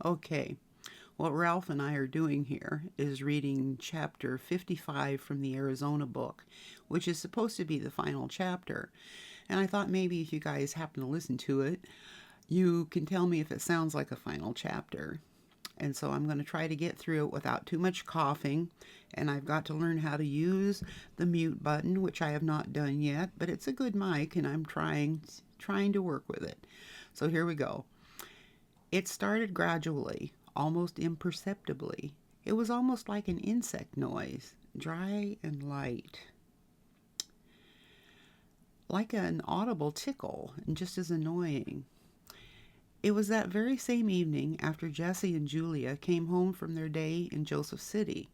Okay, what Ralph and I are doing here is reading chapter 55 from the Arizona book, which is supposed to be the final chapter. And I thought maybe if you guys happen to listen to it, you can tell me if it sounds like a final chapter. And so I'm going to try to get through it without too much coughing. And I've got to learn how to use the mute button, which I have not done yet, but it's a good mic and I'm trying to work with it. So here we go. It started gradually, almost imperceptibly. It was almost like an insect noise, dry and light, like an audible tickle, and just as annoying. It was that very same evening after Jessie and Julia came home from their day in Joseph City.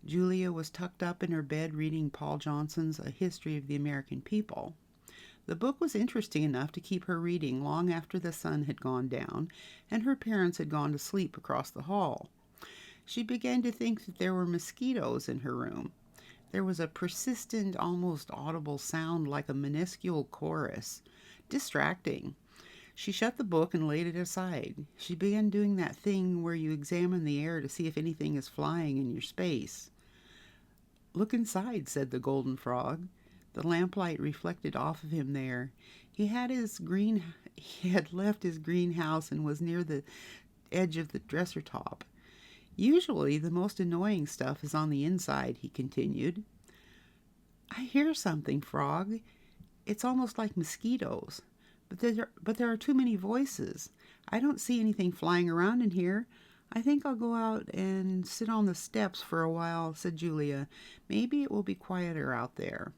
Julia was tucked up in her bed reading Paul Johnson's A History of the American People. The book was interesting enough to keep her reading long after the sun had gone down and her parents had gone to sleep across the hall. She began to think that there were mosquitoes in her room. There was a persistent, almost audible sound like a minuscule chorus. Distracting. She shut the book and laid it aside. She began doing that thing where you examine the air to see if anything is flying in your space. "Look inside," said the golden frog. The lamplight reflected off of him there. He had left his greenhouse and was near the edge of the dresser top. "Usually the most annoying stuff is on the inside," he continued. "I hear something, Frog. It's almost like mosquitoes. But there are too many voices. I don't see anything flying around in here. I think I'll go out and sit on the steps for a while," said Julia. "Maybe it will be quieter out there."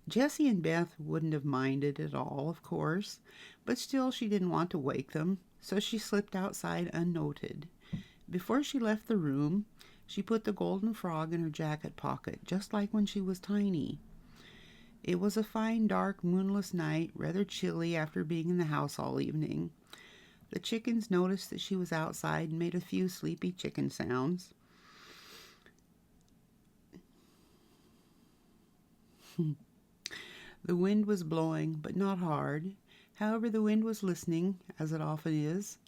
Jessie and Beth wouldn't have minded at all, of course, but still she didn't want to wake them, so she slipped outside unnoted. Before she left the room, she put the golden frog in her jacket pocket, just like when she was tiny. It was a fine, dark, moonless night, rather chilly after being in the house all evening. The chickens noticed that she was outside and made a few sleepy chicken sounds. The wind was blowing, but not hard. However, the wind was listening, as it often is.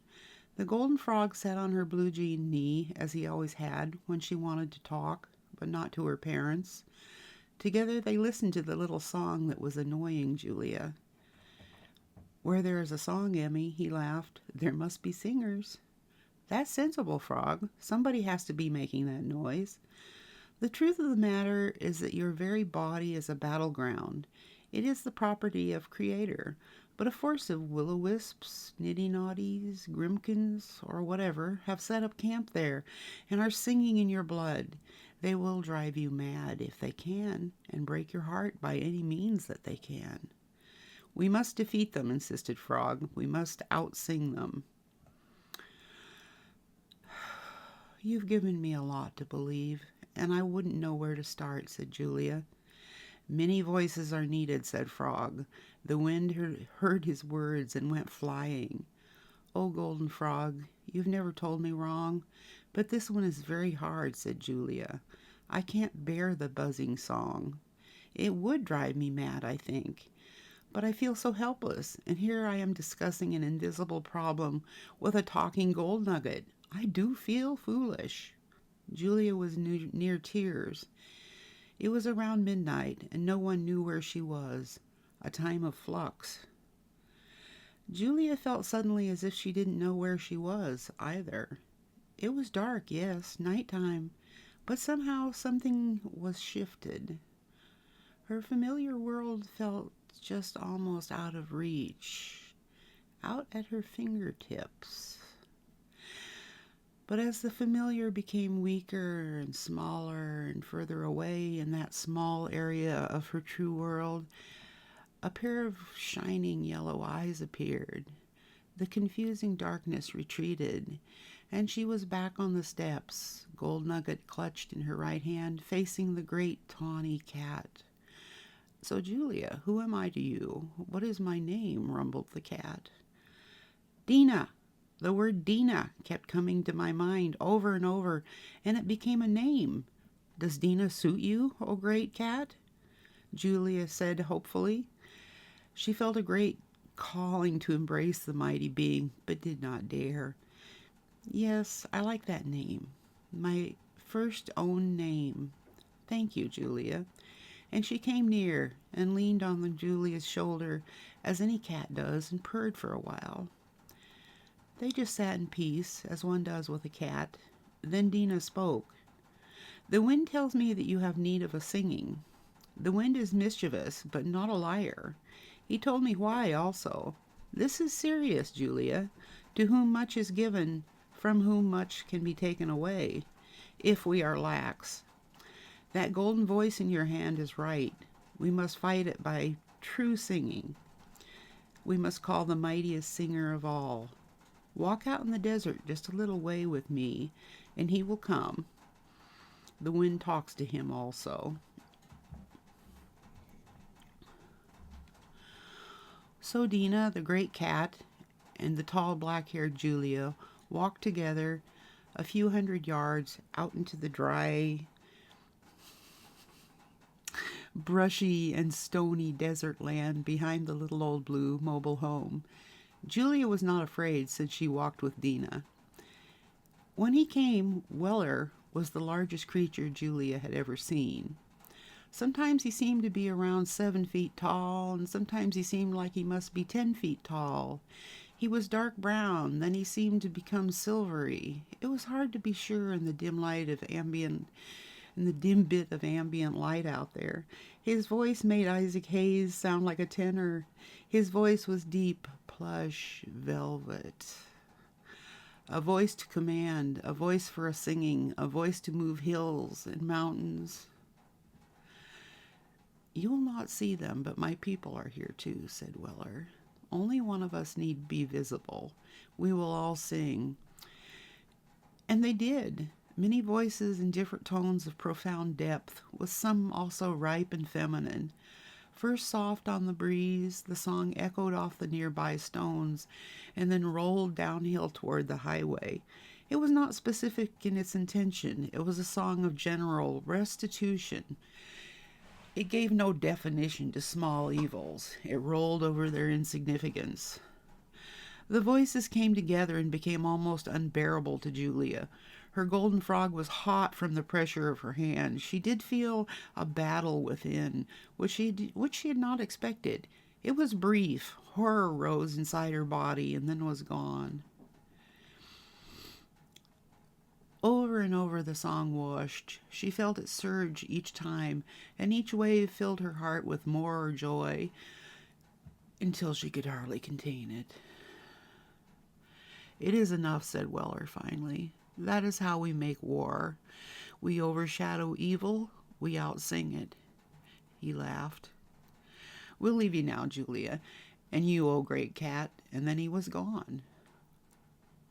The golden frog sat on her blue jean knee, as he always had when she wanted to talk, but not to her parents. Together they listened to the little song that was annoying Julia. "Where there is a song, Emmy," he laughed, "there must be singers." "That's sensible, Frog. Somebody has to be making that noise. The truth of the matter is that your very body is a battleground. It is the property of Creator, but a force of will-o-wisps, nitty-naughties, grimkins, or whatever, have set up camp there and are singing in your blood. They will drive you mad if they can, and break your heart by any means that they can." "We must defeat them," insisted Frog. "We must outsing them." "You've given me a lot to believe, and I wouldn't know where to start," said Julia. "Many voices are needed," said Frog. The wind heard his words and went flying. "Oh, Golden Frog, you've never told me wrong, but this one is very hard," said Julia. "I can't bear the buzzing song. It would drive me mad, I think. But I feel so helpless, and here I am discussing an invisible problem with a talking gold nugget. I do feel foolish." Julia was near tears. It was around midnight, and no one knew where she was. A time of flux. Julia felt suddenly as if she didn't know where she was, either. It was dark, yes, nighttime, but somehow something was shifted. Her familiar world felt just almost out of reach, out at her fingertips. But as the familiar became weaker and smaller and further away in that small area of her true world, a pair of shining yellow eyes appeared. The confusing darkness retreated, and she was back on the steps, gold nugget clutched in her right hand, facing the great tawny cat. "So, Julia, who am I to you? What is my name?" rumbled the cat. "Dina!" The word Dina kept coming to my mind over and over, and it became a name. "Does Dina suit you, oh great cat?" Julia said hopefully. She felt a great calling to embrace the mighty being, but did not dare. Yes, I like that name. My first own name. Thank you, Julia. And she came near and leaned on Julia's shoulder as any cat does and purred for a while. They just sat in peace, as one does with a cat. Then Dina spoke. The wind tells me that you have need of a singing. The wind is mischievous, but not a liar. He told me why also. This is serious, Julia. To whom much is given, from whom much can be taken away, if we are lax. That golden voice in your hand is right. We must fight it by true singing. We must call the mightiest singer of all. Walk out in the desert just a little way with me, and he will come. The wind talks to him also. So Dina, the great cat, and the tall black-haired Julia walked together a few hundred yards out into the dry, brushy, and stony desert land behind the little old blue mobile home. Julia was not afraid since she walked with Dina. When he came, Weller was the largest creature Julia had ever seen. Sometimes he seemed to be around 7 feet tall, and sometimes he seemed like he must be 10 feet tall. He was dark brown, then he seemed to become silvery. It was hard to be sure in the dim bit of ambient light out there. His voice made Isaac Hayes sound like a tenor. His voice was deep, plush, velvet. A voice to command, a voice for a singing, a voice to move hills and mountains. You'll not see them, but my people are here too, said Weller. Only one of us need be visible. We will all sing. And they did. Many voices in different tones of profound depth, with some also ripe and feminine. First soft on the breeze, the song echoed off the nearby stones and then rolled downhill toward the highway. It was not specific in its intention. It was a song of general restitution. It gave no definition to small evils. It rolled over their insignificance. The voices came together and became almost unbearable to Julia. Her golden frog was hot from the pressure of her hand. She did feel a battle within, which she had not expected. It was brief. Horror rose inside her body and then was gone. Over and over the song washed. She felt it surge each time, and each wave filled her heart with more joy until she could hardly contain it. It is enough, said Weller finally. That is how we make war. We overshadow evil, we outsing it. He laughed. We'll leave you now, Julia, and you, oh great cat, and then he was gone.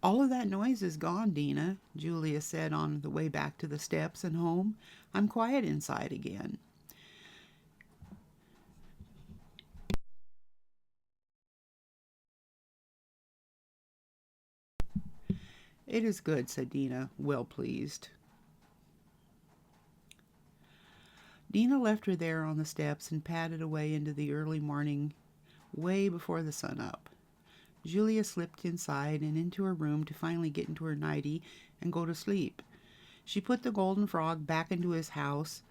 All of that noise is gone, Dina, Julia said on the way back to the steps and home. I'm quiet inside again. It is good, said Dina, well pleased. Dina left her there on the steps and padded away into the early morning, way before the sun up. Julia slipped inside and into her room to finally get into her nightie and go to sleep. She put the golden frog back into his house.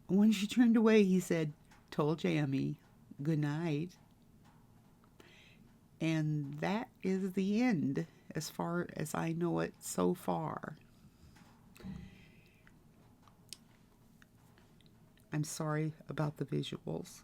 When she turned away, he said, "Told Jammy, good night." And that is the end, as far as I know it so far. I'm sorry about the visuals.